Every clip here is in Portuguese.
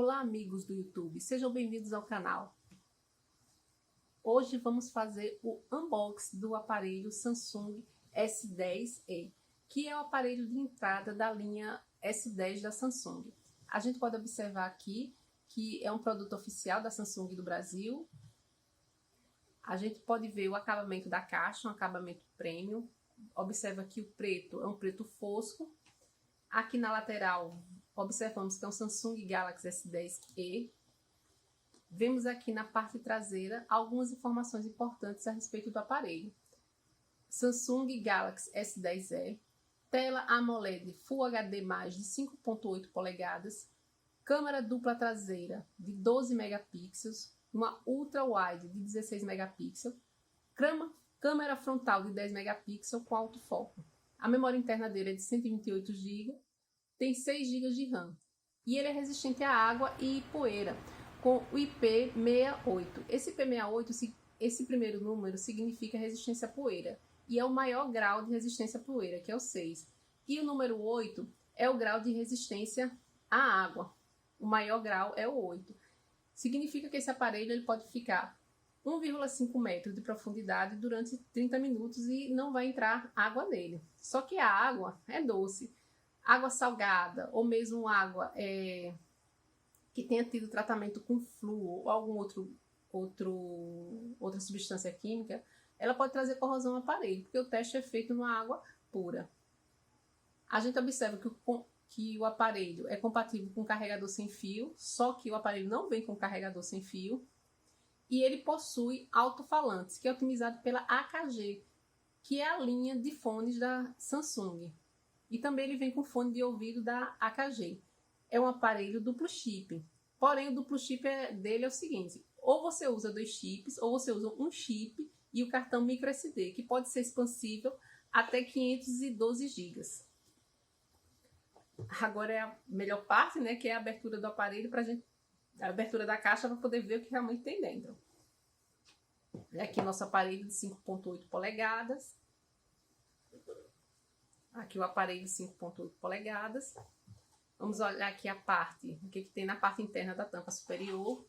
Olá, amigos do YouTube, sejam bem-vindos ao canal. Hoje vamos fazer o unboxing do aparelho Samsung S10e, que é o aparelho de entrada da linha S10 da Samsung. A gente pode observar aqui que é um produto oficial da Samsung do Brasil. A gente pode ver o acabamento da caixa, um acabamento premium. Observa que o preto é um preto fosco. Aqui na lateral observamos que é um Samsung Galaxy S10e. Vemos aqui na parte traseira algumas informações importantes a respeito do aparelho. Samsung Galaxy S10e, tela AMOLED Full HD+, de 5.8 polegadas, câmera dupla traseira de 12 megapixels, uma ultra wide de 16 megapixels, câmera frontal de 10 megapixels com autofoco. A memória interna dele é de 128 GB, tem 6 GB de RAM e ele é resistente à água e poeira, com o IP68. Esse IP68, esse primeiro número, significa resistência à poeira e é o maior grau de resistência à poeira, que é o 6. E o número 8 é o grau de resistência à água. O maior grau é o 8. Significa que esse aparelho ele pode ficar 1,5 metros de profundidade durante 30 minutos e não vai entrar água nele. Só que a água é doce. Água salgada ou mesmo água que tenha tido tratamento com flúor ou algum outra substância química, ela pode trazer corrosão ao aparelho, porque o teste é feito numa água pura. A gente observa que o aparelho é compatível com carregador sem fio, só que o aparelho não vem com carregador sem fio, e ele possui alto-falantes, que é otimizado pela AKG, que é a linha de fones da Samsung. E também ele vem com fone de ouvido da AKG. É um aparelho duplo chip. Porém, o duplo chip dele é o seguinte: ou você usa 2 chips, ou você usa um chip e o cartão microSD, que pode ser expansível até 512 GB. Agora é a melhor parte, né? Que é a abertura do aparelho, a abertura da caixa para poder ver o que realmente tem dentro. Aqui nosso aparelho de 5.8 polegadas. Aqui o aparelho de 5.8 polegadas. Vamos olhar aqui a parte, o que tem na parte interna da tampa superior.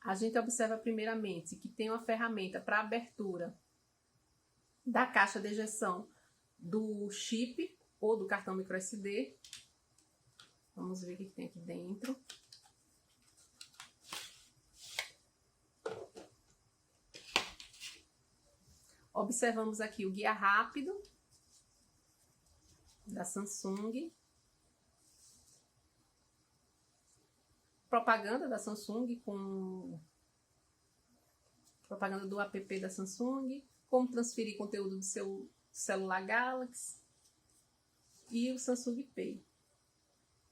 A gente observa primeiramente que tem uma ferramenta para abertura da caixa de ejeção do chip ou do cartão microSD. Vamos ver o que tem aqui dentro. Observamos aqui o guia rápido da Samsung. Propaganda da Samsung, com propaganda do app da Samsung, como transferir conteúdo do seu celular Galaxy e o Samsung Pay.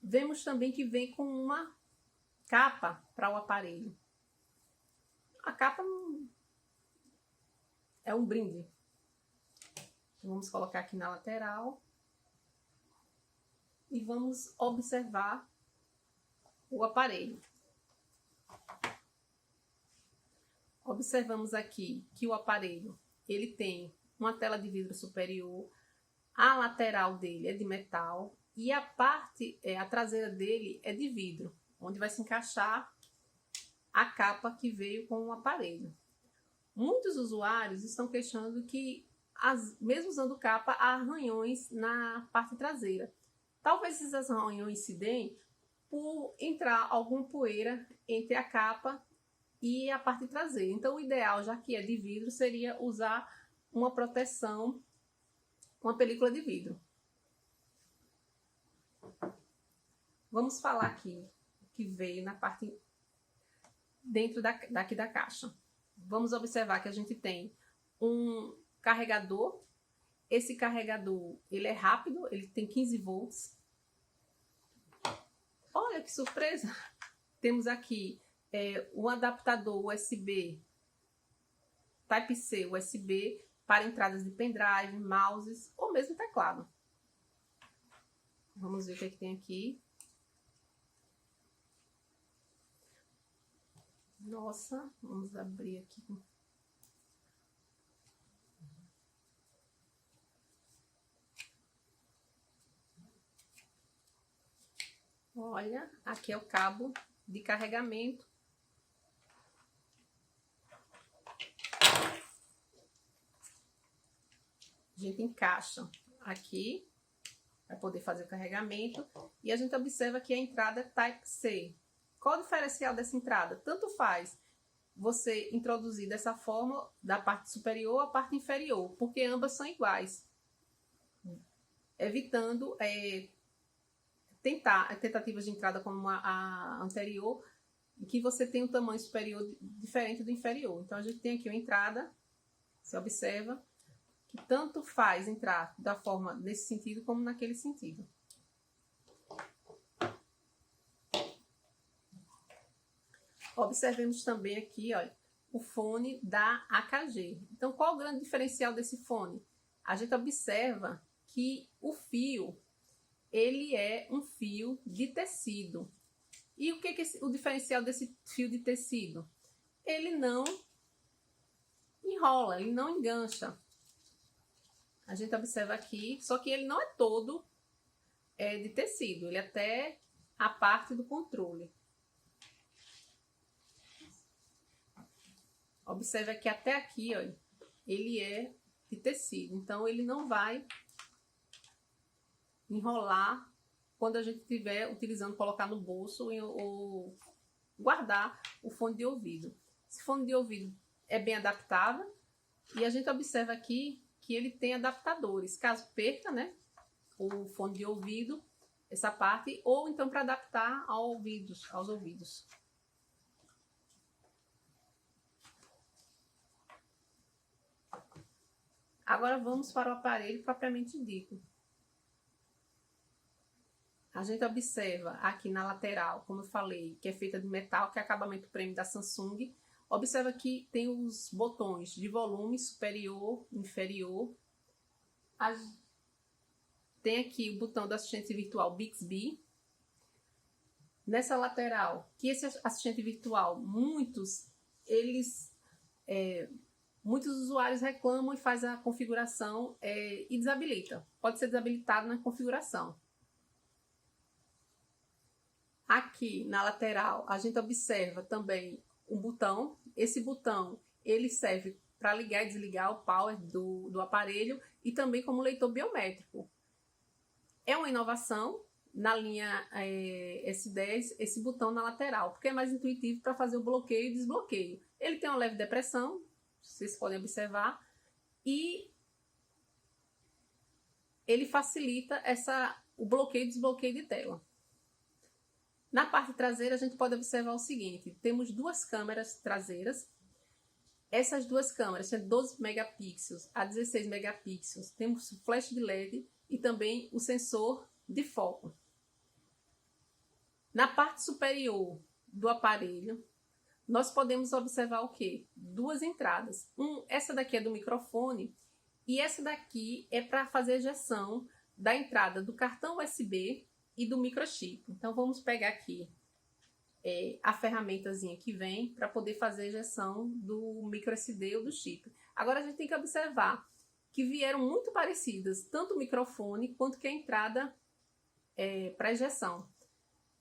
Vemos também que vem com uma capa para o aparelho. A capa é um brinde. Vamos colocar aqui na lateral e vamos observar o aparelho. Observamos aqui que o aparelho ele tem uma tela de vidro superior, a lateral dele é de metal e a traseira dele é de vidro, onde vai se encaixar a capa que veio com o aparelho. Muitos usuários estão questionando que, mesmo usando capa, há arranhões na parte traseira. Talvez esses arranhões se deem por entrar alguma poeira entre a capa e a parte traseira. Então, o ideal, já que é de vidro, seria usar uma proteção, uma película de vidro. Vamos falar aqui o que veio na parte dentro daqui da caixa. Vamos observar que a gente tem um carregador. Esse carregador ele é rápido, ele tem 15 volts. Olha que surpresa! Temos aqui um adaptador USB Type-C USB para entradas de pendrive, mouses ou mesmo teclado. Vamos ver o que tem aqui. Nossa, vamos abrir aqui. Olha, aqui é o cabo de carregamento. A gente encaixa aqui para poder fazer o carregamento. E a gente observa que a entrada é Type-C. Qual o diferencial dessa entrada? Tanto faz você introduzir dessa forma, da parte superior à parte inferior, porque ambas são iguais. Evitando tentativas de entrada como a anterior, que você tem um tamanho superior diferente do inferior. Então, a gente tem aqui uma entrada, você observa, que tanto faz entrar da forma nesse sentido como naquele sentido. Observemos também aqui, olha, o fone da AKG. Então, qual o grande diferencial desse fone? A gente observa que o fio, ele é um fio de tecido. E o que é o diferencial desse fio de tecido? Ele não enrola, ele não engancha. A gente observa aqui, só que ele não é todo de tecido, ele é até a parte do controle. Observa que até aqui, ó, ele é de tecido, então ele não vai enrolar quando a gente estiver utilizando, colocar no bolso ou guardar o fone de ouvido. Esse fone de ouvido é bem adaptável e a gente observa aqui que ele tem adaptadores, caso perca, né, o fone de ouvido, essa parte, ou então para adaptar aos ouvidos. Agora vamos para o aparelho propriamente dito. A gente observa aqui na lateral, como eu falei, que é feita de metal, que é acabamento premium da Samsung. Observa que tem os botões de volume superior, inferior. Tem aqui o botão do assistente virtual Bixby. Nessa lateral, que esse assistente virtual, muitos usuários reclamam e faz a configuração e desabilita. Pode ser desabilitado na configuração. Aqui na lateral, a gente observa também um botão. Esse botão, ele serve para ligar e desligar o power do aparelho e também como leitor biométrico. É uma inovação na linha S10, esse botão na lateral, porque é mais intuitivo para fazer o bloqueio e desbloqueio. Ele tem uma leve depressão, vocês podem observar, e ele facilita o bloqueio e desbloqueio de tela. Na parte traseira, a gente pode observar o seguinte: temos duas câmeras traseiras. Essas duas câmeras têm 12 megapixels a 16 megapixels. Temos o flash de LED e também o sensor de foco. Na parte superior do aparelho, nós podemos observar o quê? Duas entradas. Essa daqui é do microfone e essa daqui é para fazer a ejeção da entrada do cartão USB e do microchip. Então, vamos pegar aqui a ferramentazinha que vem para poder fazer a ejeção do micro SD ou do chip. Agora, a gente tem que observar que vieram muito parecidas, tanto o microfone quanto que a entrada para ejeção.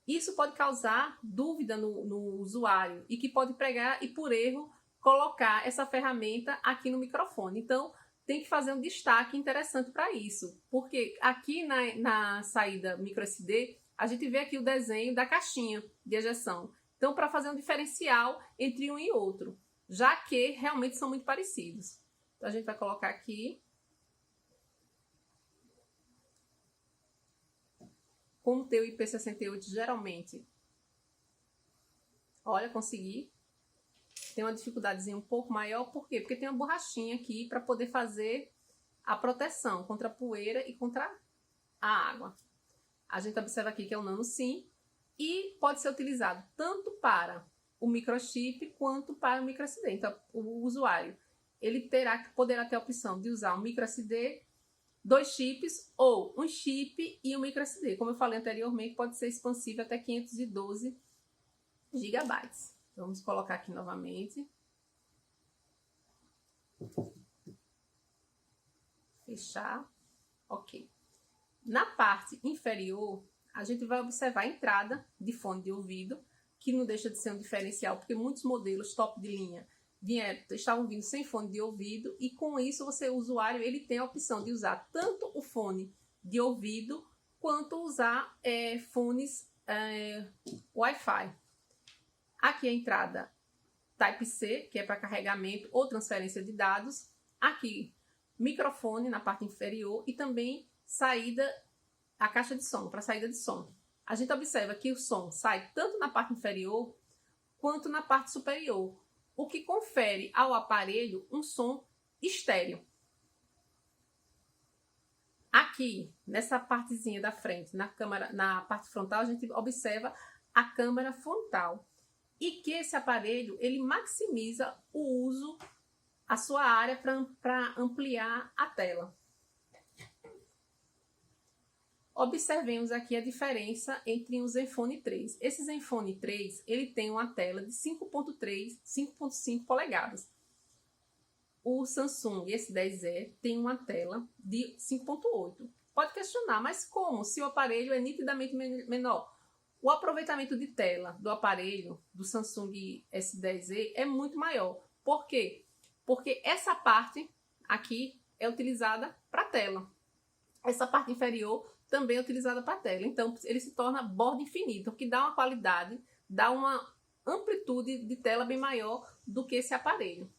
Isso pode causar dúvida no usuário e que pode pegar e, por erro, colocar essa ferramenta aqui no microfone. Então, tem que fazer um destaque interessante para isso, porque aqui na saída micro SD, a gente vê aqui o desenho da caixinha de ejeção. Então, para fazer um diferencial entre um e outro, já que realmente são muito parecidos. Então, a gente vai colocar aqui. Com o teu IP68, geralmente, olha, consegui. Tem uma dificuldadezinha um pouco maior, por quê? Porque tem uma borrachinha aqui para poder fazer a proteção contra a poeira e contra a água. A gente observa aqui que é um nano SIM e pode ser utilizado tanto para o microchip quanto para o micro SD. Então, o usuário ele poderá ter a opção de usar um micro SD, 2 chips ou um chip e um micro SD. Como eu falei anteriormente, pode ser expansível até 512 GB. Vamos colocar aqui novamente. Fechar. Ok. Na parte inferior, a gente vai observar a entrada de fone de ouvido, que não deixa de ser um diferencial, porque muitos modelos top de linha estavam vindo sem fone de ouvido, e com isso o usuário ele tem a opção de usar tanto o fone de ouvido quanto usar fones Wi-Fi. Aqui a entrada Type-C, que é para carregamento ou transferência de dados. Aqui microfone na parte inferior e também a caixa de som, para saída de som. A gente observa que o som sai tanto na parte inferior quanto na parte superior, o que confere ao aparelho um som estéreo. Aqui, nessa partezinha da frente, na parte frontal, a gente observa a câmera frontal. E que esse aparelho, ele maximiza o uso, a sua área para ampliar a tela. Observemos aqui a diferença entre o Zenfone 3. Esse Zenfone 3, ele tem uma tela de 5.5 polegadas. O Samsung S10e tem uma tela de 5.8. Pode questionar, mas como? Se o aparelho é nitidamente menor. O aproveitamento de tela do aparelho do Samsung S10e é muito maior. Por quê? Porque essa parte aqui é utilizada para tela. Essa parte inferior também é utilizada para tela. Então, ele se torna borda infinita, o que dá uma qualidade, dá uma amplitude de tela bem maior do que esse aparelho.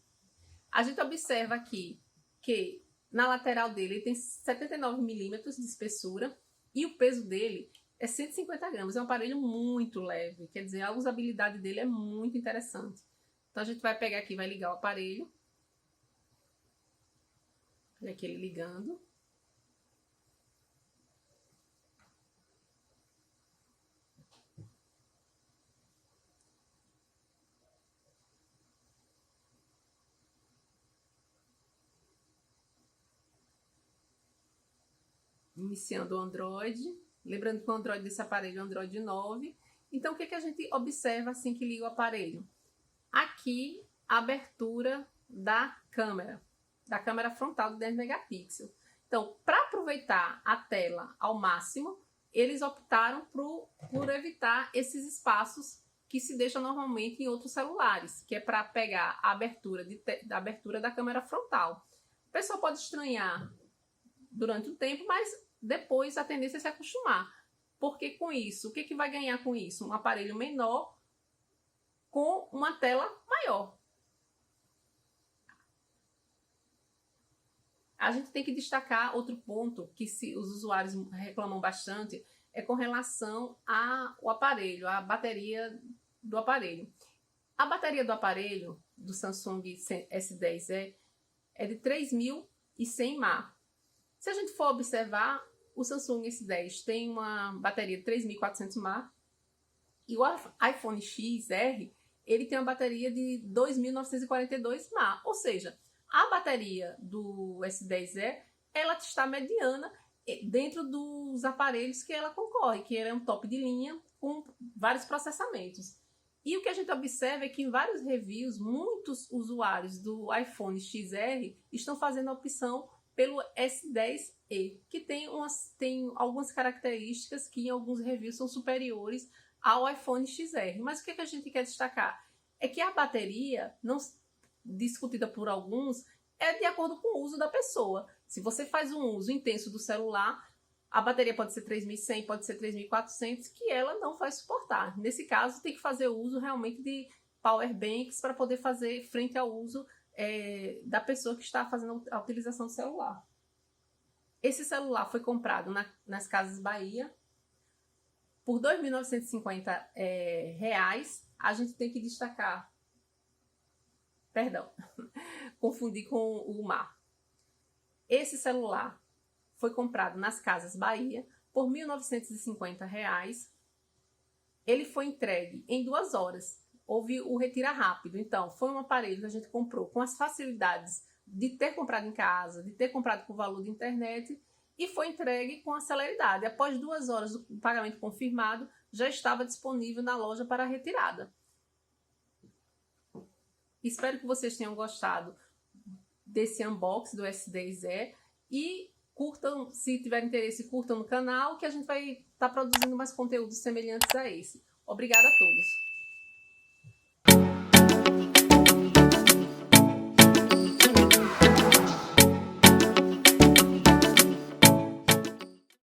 A gente observa aqui que na lateral dele ele tem 79 milímetros de espessura e o peso dele é 150 gramas. É um aparelho muito leve, quer dizer, a usabilidade dele é muito interessante. Então, a gente vai pegar aqui, vai ligar o aparelho. Olha aqui ele ligando. Iniciando o Android. Lembrando que o Android desse aparelho é o Android 9. Então, o que a gente observa assim que liga o aparelho? Aqui, a abertura da câmera frontal de 10 megapixels. Então, para aproveitar a tela ao máximo, eles optaram por evitar esses espaços que se deixam normalmente em outros celulares, que é para pegar a abertura da câmera frontal. A pessoa pode estranhar durante o tempo, mas depois a tendência é se acostumar. Porque com isso, o que vai ganhar com isso? Um aparelho menor com uma tela maior. A gente tem que destacar outro ponto que os usuários reclamam bastante, é com relação ao aparelho, a bateria do aparelho. A bateria do aparelho do Samsung S10e é de 3.100 mAh. Se a gente for observar, o Samsung S10 tem uma bateria de 3.400 mAh e o iPhone XR ele tem uma bateria de 2.942 mAh, ou seja, a bateria do S10e ela está mediana dentro dos aparelhos que ela concorre, que ela é um top de linha com vários processamentos. E o que a gente observa é que em vários reviews, muitos usuários do iPhone XR estão fazendo a opção pelo S10e, que tem algumas características que em alguns reviews são superiores ao iPhone XR. Mas o que a gente quer destacar? É que a bateria, não discutida por alguns, é de acordo com o uso da pessoa. Se você faz um uso intenso do celular, a bateria pode ser 3.100, pode ser 3.400, que ela não vai suportar. Nesse caso, tem que fazer uso realmente de power banks para poder fazer frente ao uso da pessoa que está fazendo a utilização do celular. Esse celular foi comprado nas Casas Bahia por R$ 2.950. A gente tem que destacar, perdão, confundi com o Mar. Esse celular foi comprado nas Casas Bahia por R$ 1.950. Ele foi entregue em 2 horas. Houve o retira rápido. Então, foi um aparelho que a gente comprou com as facilidades de ter comprado em casa, de ter comprado com o valor de internet e foi entregue com a celeridade. Após 2 horas do pagamento confirmado, já estava disponível na loja para retirada. Espero que vocês tenham gostado desse unboxing do S10e e Curtam, se tiver interesse, curtam no canal, que a gente vai estar produzindo mais conteúdos semelhantes a esse. Obrigada a todos.